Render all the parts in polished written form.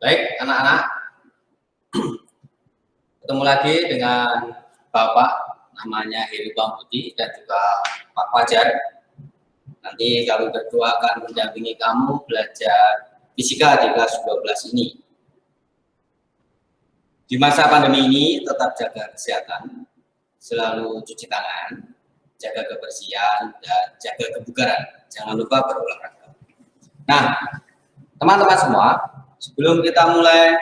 Baik, anak-anak, ketemu lagi dengan Bapak, namanya Heri Pambudi dan juga Pak Fajar. Nanti kami berdua akan mendampingi kamu belajar fisika di kelas 12 ini. Di masa pandemi ini, tetap jaga kesehatan, selalu cuci tangan, jaga kebersihan, dan jaga kebugaran. Jangan lupa berolahraga. Nah, teman-teman semua, sebelum kita mulai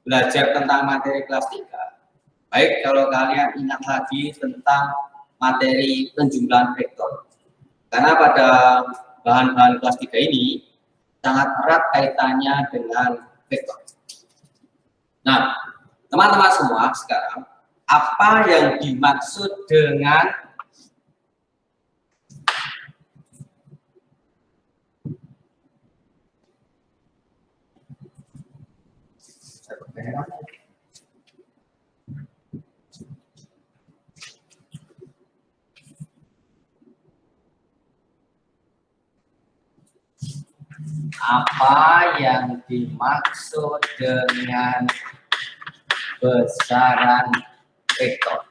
belajar tentang materi kelas 3, baik kalau kalian ingat lagi tentang materi penjumlahan vektor. Karena pada bahan-bahan kelas 3 ini sangat erat kaitannya dengan vektor. Nah, teman-teman semua sekarang, apa yang dimaksud dengan besaran vektor?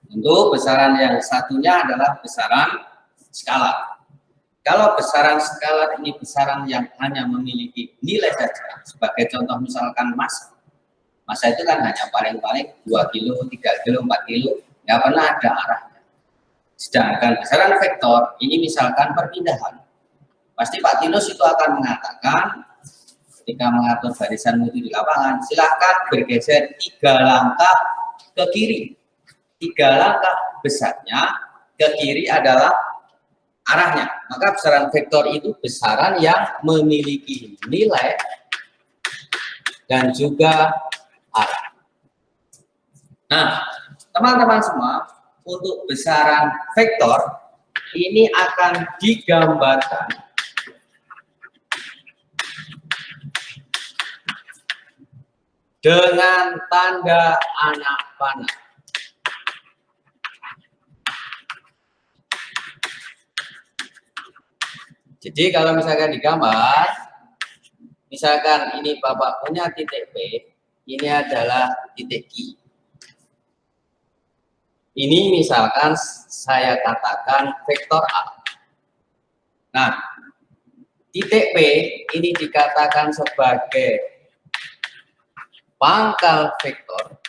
Tentu besaran yang satunya adalah besaran skalar. Kalau besaran skalar ini besaran yang hanya memiliki nilai saja, sebagai contoh misalkan massa. Massa itu kan hanya paling-paling 2 kilo, 3 kilo, 4 kilo, nggak pernah ada arahnya. Sedangkan besaran vektor ini misalkan perpindahan. Pasti Pak Tinus itu akan mengatakan ketika mengatur barisan mutu di lapangan, silahkan bergeser 3 langkah ke kiri. 3 langkah besarnya ke kiri adalah arahnya. Maka besaran vektor itu besaran yang memiliki nilai dan juga arah. Nah, teman-teman semua, untuk besaran vektor ini akan digambarkan dengan tanda anak panah. Jadi kalau misalkan digambar, misalkan ini Bapak punya titik P, ini adalah titik Q. Ini misalkan saya katakan vektor A. Nah, titik P ini dikatakan sebagai pangkal vektor.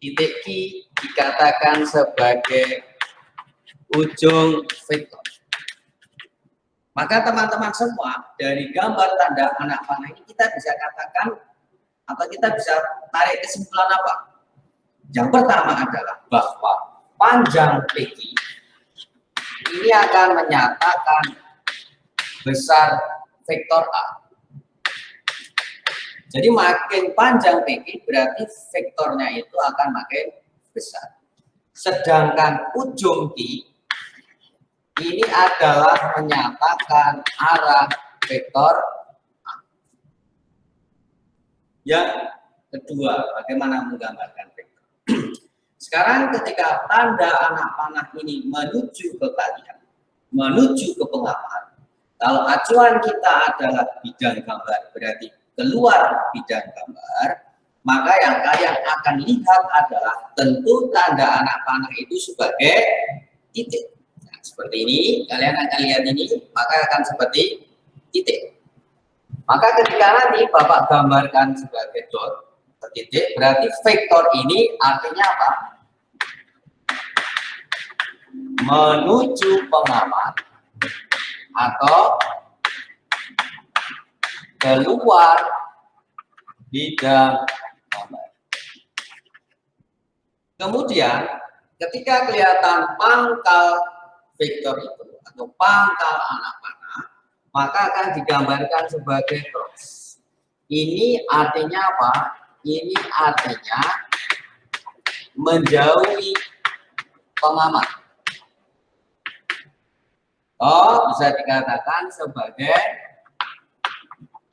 Titik Q dikatakan sebagai ujung vektor. Maka teman-teman semua, dari gambar tanda anak panah ini kita bisa katakan atau kita bisa tarik kesimpulan apa? Yang pertama adalah bahwa panjang PQ ini akan menyatakan besar vektor A. Jadi makin panjang PQ berarti vektornya itu akan makin besar. Sedangkan ujung Q ini adalah menyatakan arah vektor A. Yang kedua, bagaimana menggambarkan vektor? Sekarang ketika tanda anak panah ini menuju ke kalian, menuju ke pengamatan, kalau acuan kita adalah bidang gambar, berarti keluar bidang gambar, maka yang kalian akan lihat adalah tentu tanda anak panah itu sebagai titik. Seperti ini, kalian akan lihat ini, maka akan seperti titik. Maka ketika nanti Bapak gambarkan sebagai dot, titik, berarti vektor ini artinya apa? Menuju pengamat atau keluar bidang gambar. Kemudian, ketika kelihatan pangkal vektor itu atau pangkal anak panah, maka akan digambarkan sebagai cross. Ini artinya apa? Ini artinya menjauhi pengamat. Oh, bisa dikatakan sebagai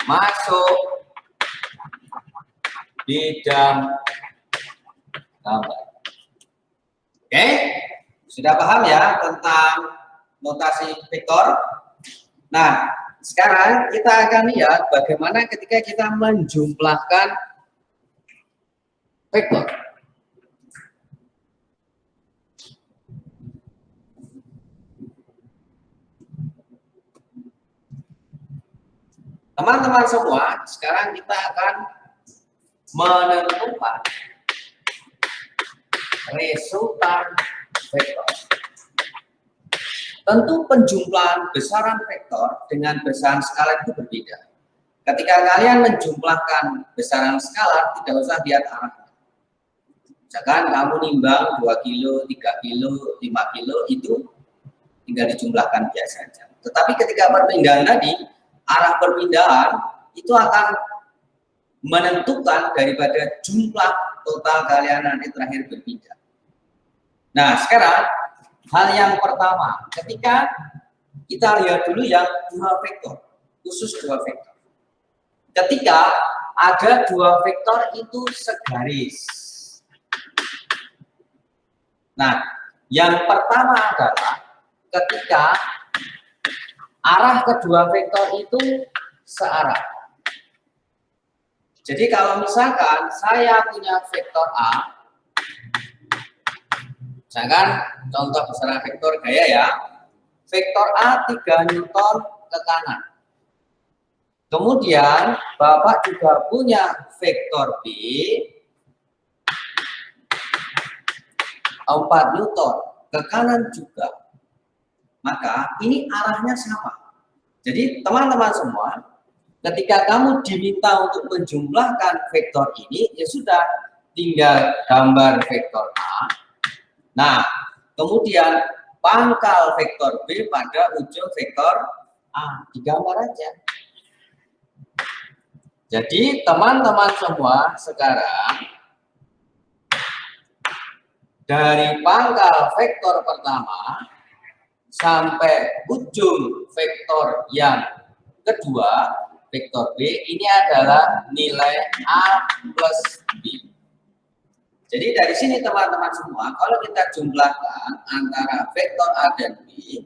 masuk bidang gambar. Oke? Sudah paham ya tentang notasi vektor? Nah, sekarang kita akan lihat bagaimana ketika kita menjumlahkan vektor. Teman-teman semua, sekarang kita akan menentukan resultan vektor. Tentu penjumlahan besaran vektor dengan besaran skalar itu berbeda. Ketika kalian menjumlahkan besaran skalar, tidak usah lihat arahnya. Misalkan kamu nimbang 2 kilo, 3 kilo, 5 kilo, itu tinggal dijumlahkan biasa saja. Tetapi ketika perpindahan tadi, arah perpindahan itu akan menentukan daripada jumlah total kalian nanti terakhir berpindah. Nah, sekarang hal yang pertama, ketika kita lihat dulu yang dua vektor, khusus dua vektor. Ketika ada dua vektor itu segaris. Nah, yang pertama adalah ketika arah kedua vektor itu searah. Jadi kalau misalkan saya punya vektor A, misalkan contoh besaran vektor gaya ya, vektor A 3 Newton ke kanan. Kemudian Bapak juga punya vektor B 4 Newton ke kanan juga. Maka ini arahnya sama. Jadi teman-teman semua, ketika kamu diminta untuk menjumlahkan vektor ini, ya sudah, tinggal gambar vektor A. Nah, kemudian pangkal vektor B pada ujung vektor A, digambar aja. Jadi teman-teman semua sekarang dari pangkal vektor pertama sampai ujung vektor yang kedua, vektor B, ini adalah nilai A plus B. Jadi dari sini teman-teman semua, kalau kita jumlahkan antara vektor A dan B,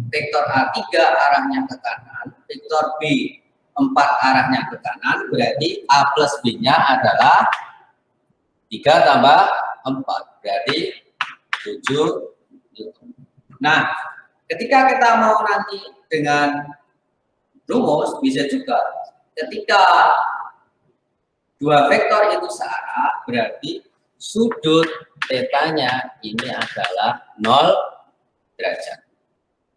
vektor A 3 arahnya ke kanan, vektor B 4 arahnya ke kanan, berarti A plus B-nya adalah 3 tambah 4, berarti 7 Newton. Nah, ketika kita mau nanti dengan rumus, bisa juga ketika dua vektor itu searah, berarti sudut tetanya ini adalah 0 derajat.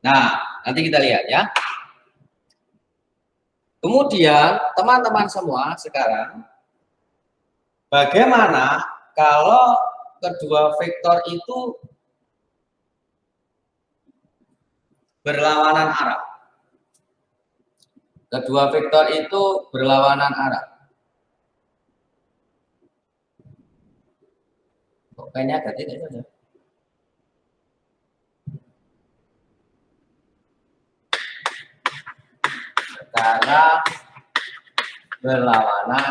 Nah, nanti kita lihat ya. Kemudian teman-teman semua sekarang, bagaimana kalau kedua vektor itu berlawanan arah? Kedua vektor itu berlawanan arah. Kok kayaknya agak tidak saja. Sekarang berlawanan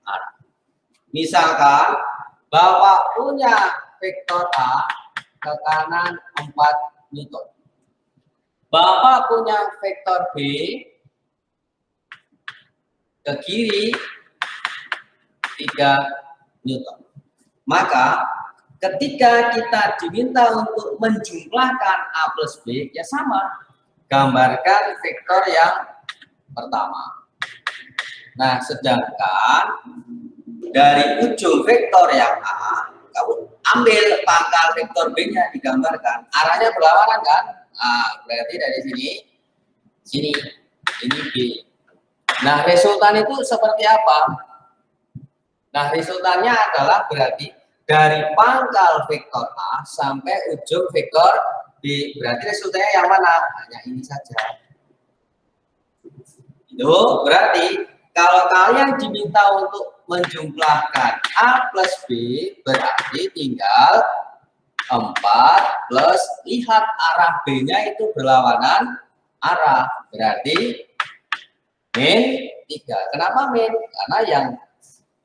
arah. Misalkan Bapak punya vektor A ke kanan 4 Newton. Bapak punya vektor B ke kiri 3 Newton. Maka ketika kita diminta untuk menjumlahkan A plus B, ya sama. Gambarkan vektor yang pertama. Nah, sedangkan dari ujung vektor yang A, kamu ambil pangkal vektor B-nya digambarkan. Arahnya berlawanan kan? Nah, berarti dari sini, ini B. Nah, resultan itu seperti apa? Nah, resultannya adalah berarti dari pangkal vektor A sampai ujung vektor B. Berarti resultannya yang mana? Hanya ini saja. Itu berarti kalau kalian diminta untuk menjumlahkan A plus B, berarti tinggal 4 plus, lihat arah B-nya itu berlawanan arah. Berarti min 3. Kenapa min? Karena yang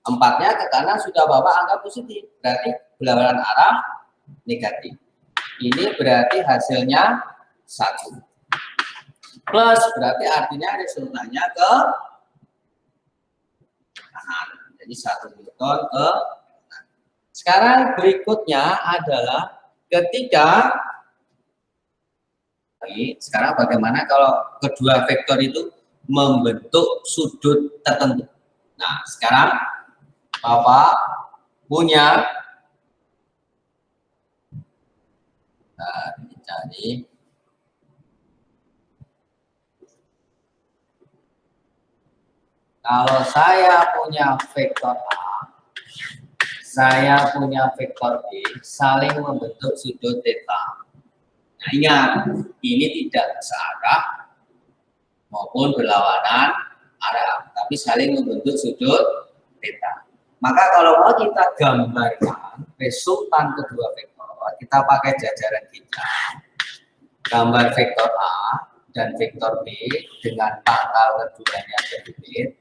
4-nya ke kanan sudah Bapak anggap positif. Berarti berlawanan arah negatif. Ini berarti hasilnya 1. plus berarti artinya resultannya ke kanan. Jadi 1 Newton ke kanan. Sekarang berikutnya adalah ketika sekarang bagaimana kalau kedua vektor itu membentuk sudut tertentu. Nah, sekarang Bapak punya cari kalau saya punya vektor A, saya punya vektor B, saling membentuk sudut theta. Nah, ingat, ini tidak searah maupun berlawanan arah, tapi saling membentuk sudut theta. Maka kalau mau kita gambarkan resultan kedua vektor, kita pakai jajaran kita. Gambar vektor A dan vektor B dengan pangkal keduanya berbeda.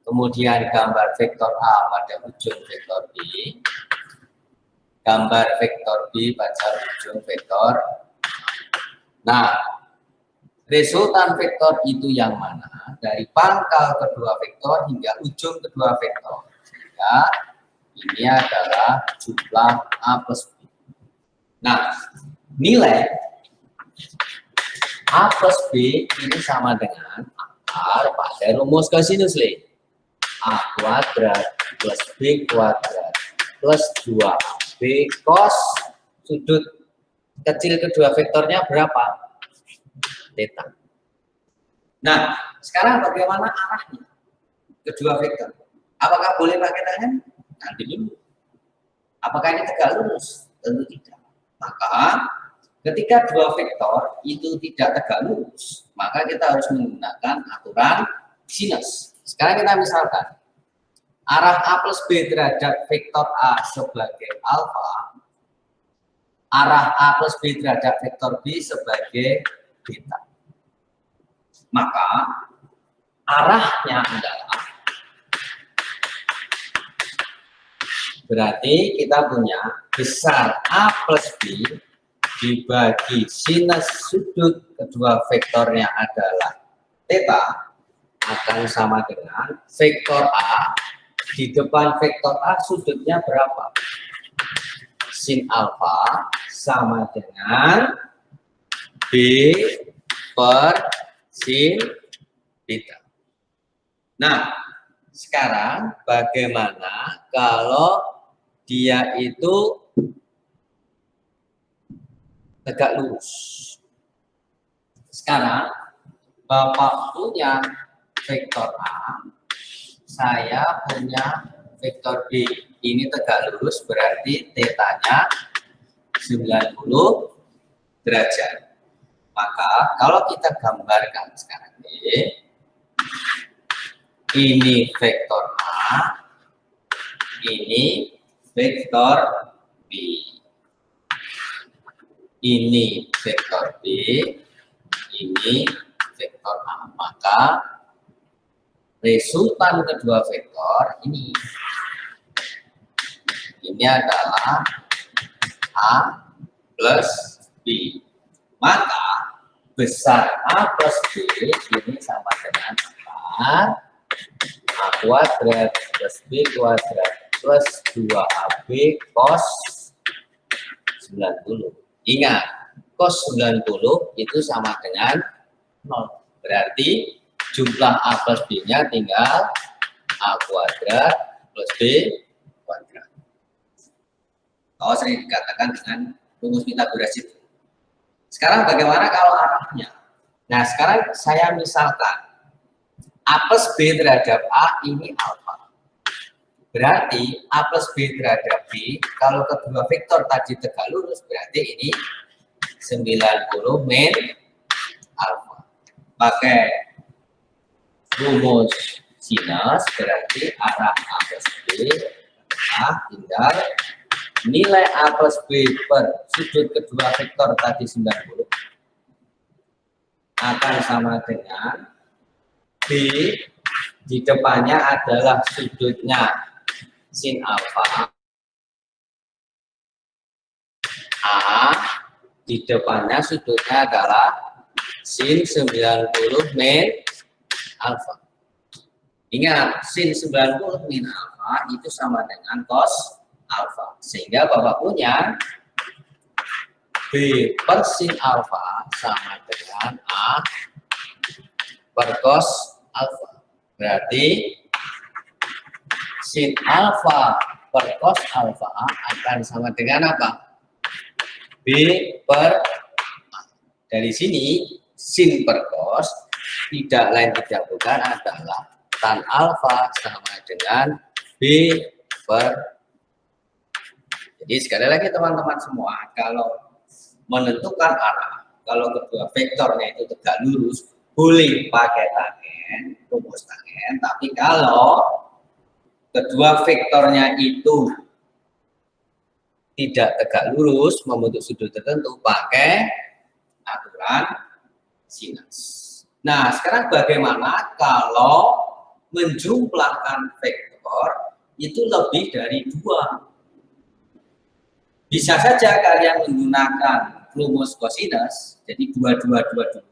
Kemudian gambar vektor A pada ujung vektor B, gambar vektor B pada ujung vektor. Nah, resultan vektor itu yang mana? Dari pangkal kedua vektor hingga ujung kedua vektor. Sehingga ini adalah jumlah A plus B. Nah, nilai A plus B ini sama dengan akar pada rumus kosinus Le. A kuadrat plus B kuadrat plus 2AB cos sudut kecil kedua vektornya berapa? Theta. Nah, sekarang bagaimana arahnya kedua vektor? Apakah boleh pakai tangan? Nanti dulu. Apakah ini tegak lurus? Tentu tidak. Maka ketika dua vektor itu tidak tegak lurus, maka kita harus menggunakan aturan sinus. Sekarang kita misalkan arah A plus B terhadap vektor A sebagai alfa, arah A plus B terhadap vektor B sebagai beta. Maka arahnya adalah, berarti kita punya besar A plus B dibagi sinus sudut kedua vektornya adalah theta akan sama dengan vektor A di depan vektor A sudutnya berapa? Sin alfa sama dengan B per sin beta. Nah, sekarang bagaimana kalau dia itu tegak lurus? Sekarang Bapak punya vektor A, saya punya vektor B. Ini tegak lurus berarti tetanya 90 derajat. Maka kalau kita gambarkan sekarang ini vektor A, ini vektor B. Ini vektor B, ini vektor A. Maka resultan kedua vektor ini adalah A plus B. Maka besar A plus B ini sama dengan akar A kuadrat plus B kuadrat plus 2AB cos 90. Ingat, cos 90 itu sama dengan 0. Berarti jumlah A plus B-nya tinggal A kuadrat plus B kuadrat. Kalau sering dikatakan dengan rumus Pythagoras itu. Sekarang bagaimana kalau arahnya? Nah, sekarang saya misalkan A plus B terhadap A ini alfa. Berarti A plus B terhadap B, kalau kedua vektor tadi tegak lurus, berarti ini 90 min alfa. Pakai rumus sinus, berarti arah A plus B tinggal nilai A plus B per sudut kedua vektor tadi 90 akan sama dengan B di depannya adalah sudutnya sin alfa, A di depannya sudutnya adalah sin 90 min alfa. Ingat, sin 90 min alfa itu sama dengan cos alfa. Sehingga Bapak punya B per sin alfa sama dengan A per cos alfa. Berarti sin alfa per cos alfa akan sama dengan apa? B per A. Dari sini sin per cos tidak lain tidak bukan adalah tan alfa sama dengan B per. Jadi sekali lagi teman-teman semua, kalau menentukan arah, kalau kedua vektornya itu tegak lurus, boleh pakai tangen, rumus tangen. Tapi kalau kedua vektornya itu tidak tegak lurus, membentuk sudut tertentu, pakai aturan sinus. Nah, sekarang bagaimana kalau menjumlahkan vektor itu lebih dari 2? Bisa saja kalian menggunakan rumus kosinus, jadi 2 dulu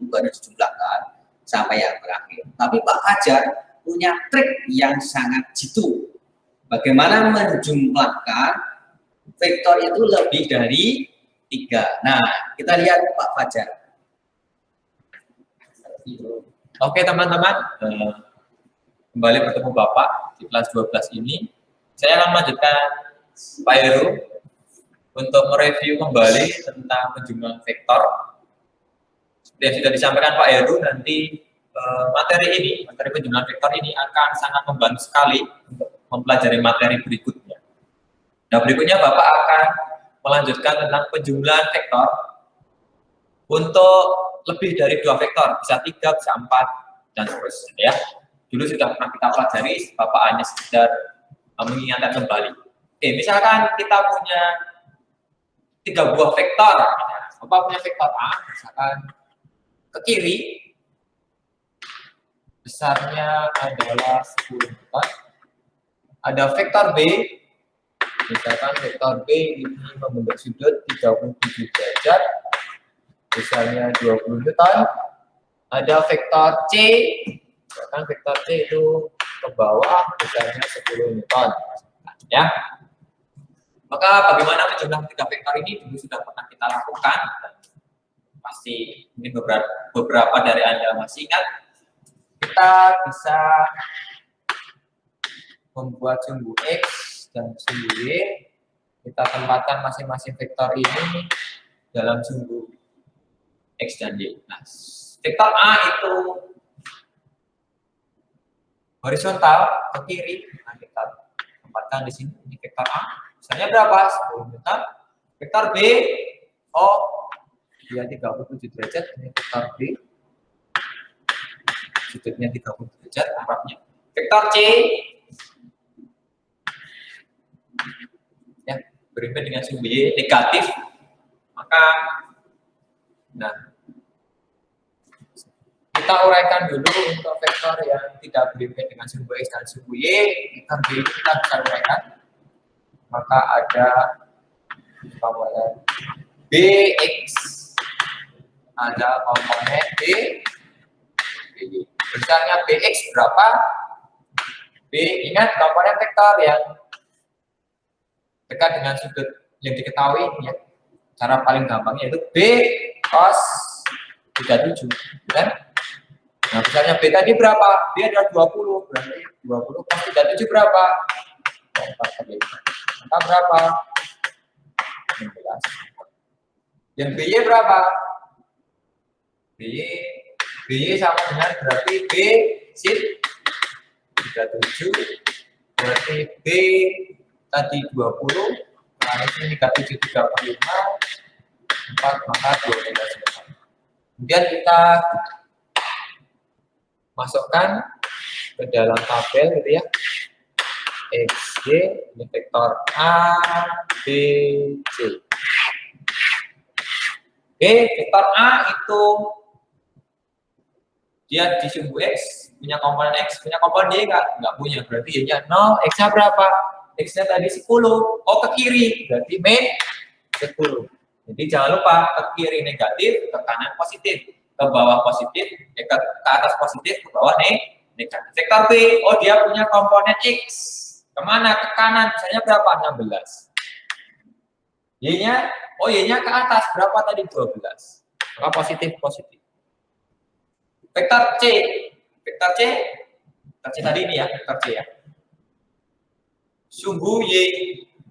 baru dijumlahkan sampai yang terakhir. Tapi Pak Fajar punya trik yang sangat jitu. Bagaimana menjumlahkan vektor itu lebih dari 3. Nah, kita lihat Pak Fajar. Oke teman-teman, kembali bertemu Bapak di kelas 12 ini. Saya akan melanjutkan Pak Heru untuk mereview kembali tentang penjumlahan vektor. Seperti yang sudah disampaikan Pak Heru, nanti materi penjumlahan vektor ini akan sangat membantu sekali untuk mempelajari materi berikutnya. Nah, berikutnya Bapak akan melanjutkan tentang penjumlahan vektor untuk lebih dari 2 vektor, bisa 3, bisa 4, dan seterusnya ya. Dulu sudah pernah kita pelajari, Bapak hanya sekedar mengingatkan kembali. Oke, misalkan kita punya 3 buah vektor. Bapak punya vektor A, misalkan ke kiri, besarnya adalah 10 meter. Ada vektor B, misalkan vektor B ini membentuk sudut 37 derajat, besarnya 20 Newton. Ada vektor C, misalkan vektor C itu ke bawah, besarnya 10 Newton. Ya. Maka bagaimana menjumlahkan 3 vektor ini dulu sudah pernah kita lakukan. Pasti mungkin beberapa dari Anda masih ingat. Kita bisa membuat sumbu X dan sumbu Y. Kita tempatkan masing-masing vektor ini dalam sumbu X dan Y. Nah, vektor A itu horizontal ke kiri. Nah, kita tempatkan di sini. Ini vektor A. Misalnya berapa? 10 meter. Vektor B, dia 37 derajat. Ini vektor B. Sudutnya 30 derajat arahnya. Vektor C, ya, berimbang dengan sumbu Y negatif. Maka, nah, kita uraikan dulu untuk vektor yang tidak berimbang dengan sumbu X dan sumbu Y. Vektor B itu kita bisa uraikan. Maka ada komponen BX, ada komponen BY. Besarnya BX berapa? B, ingat komponen vektor yang dekat dengan sudut yang diketahui ya. Cara paling gampangnya itu B cos 37, kan? Nah, besarnya B tadi berapa? B adalah 20, berarti 20 cos 37 berapa? 4 maka berapa? 16. Yang BY berapa? BY sama dengan berarti B sin 37, berarti B tadi 20, karena ini negatif 35, 4 maka 12. Kemudian kita masukkan ke dalam tabel gitu ya. XY, ini vektor A, B, C. Oke, vektor A itu dia di sumbu X, punya komponen X, punya komponen Y nggak punya, berarti Y-nya 0, X-nya berapa? X-nya tadi 10, ke kiri, berarti min 10. Jadi jangan lupa, ke kiri negatif, ke kanan positif. ke bawah positif, ke atas positif, ke bawah negatif. Vektor B, oh dia punya komponen X. Kemana? Ke kanan, misalnya berapa? 16. Y-nya, oh Y-nya ke atas, berapa tadi? 12. Maka positif. Vektor C tadi ini ya, vektor C ya. Sumbu Y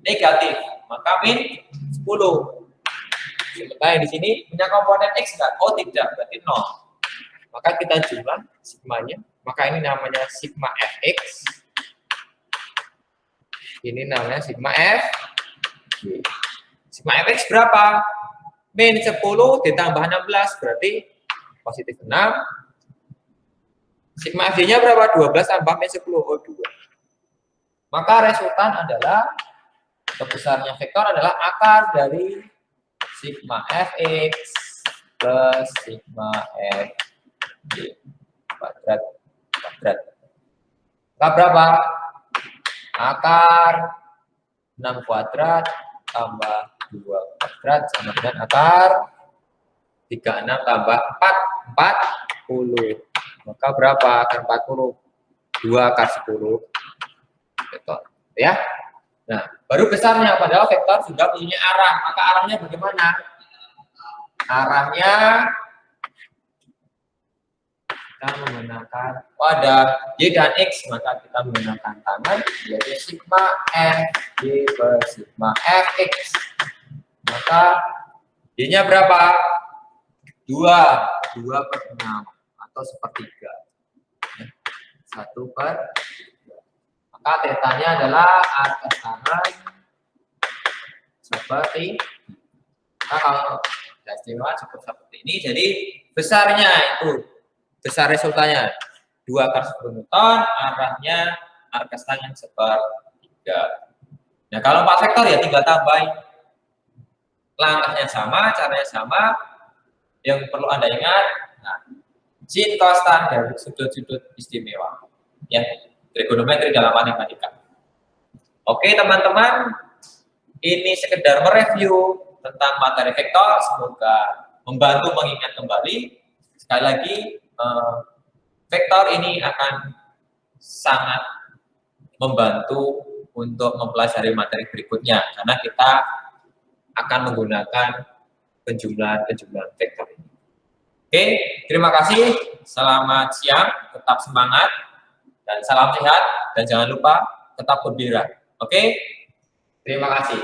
negatif, maka min 10. Sementara di sini punya komponen X enggak? Oh tidak, berarti 0. Maka kita jumlah sigmanya, maka ini namanya sigma Fx. Ini namanya sigma F. Sigma Fx berapa? Min 10 ditambah 16, berarti positif 6. Sigma Fj-nya berapa? 12 tambah min 10, oh 2. Maka resultan adalah, besarnya vektor adalah akar dari sigma Fx plus sigma Fj kuadrat. Maka berapa? Akar 6 kuadrat tambah 2 kuadrat sama dengan akar 36 tambah 40. Maka berapa akar 40? 2 akar 10 vektor. Ya. Nah, baru besarnya, padahal vektor sudah punya arah. Maka arahnya bagaimana? Arahnya kita menggunakan pada Y dan X, maka kita menggunakan tangan, yaitu sigma F Y per sigma Fx. Maka Y-nya berapa? 2 per 6 atau sepertiga. 1/3. Maka tetanya adalah atas tangan seperti. Nah, kalau istimewa seperti ini, jadi besarnya itu, besar resultannya 2 akar 10 Newton, arahnya arcas tangan sepertiga. Nah, kalau 4 vektor ya tinggal tambahin. Langkahnya sama, caranya sama. Yang perlu Anda ingat, nah, sin konstan dari sudut-sudut istimewa. Ya, trigonometri dalam matematika. Oke, teman-teman, ini sekedar mereview tentang materi vektor, semoga membantu mengingat kembali. Sekali lagi, vektor ini akan sangat membantu untuk mempelajari materi berikutnya, karena kita akan menggunakan penjumlahan vektor ini. Oke, terima kasih. Selamat siang, tetap semangat, dan salam sehat, dan jangan lupa tetap gembira. Oke, terima kasih.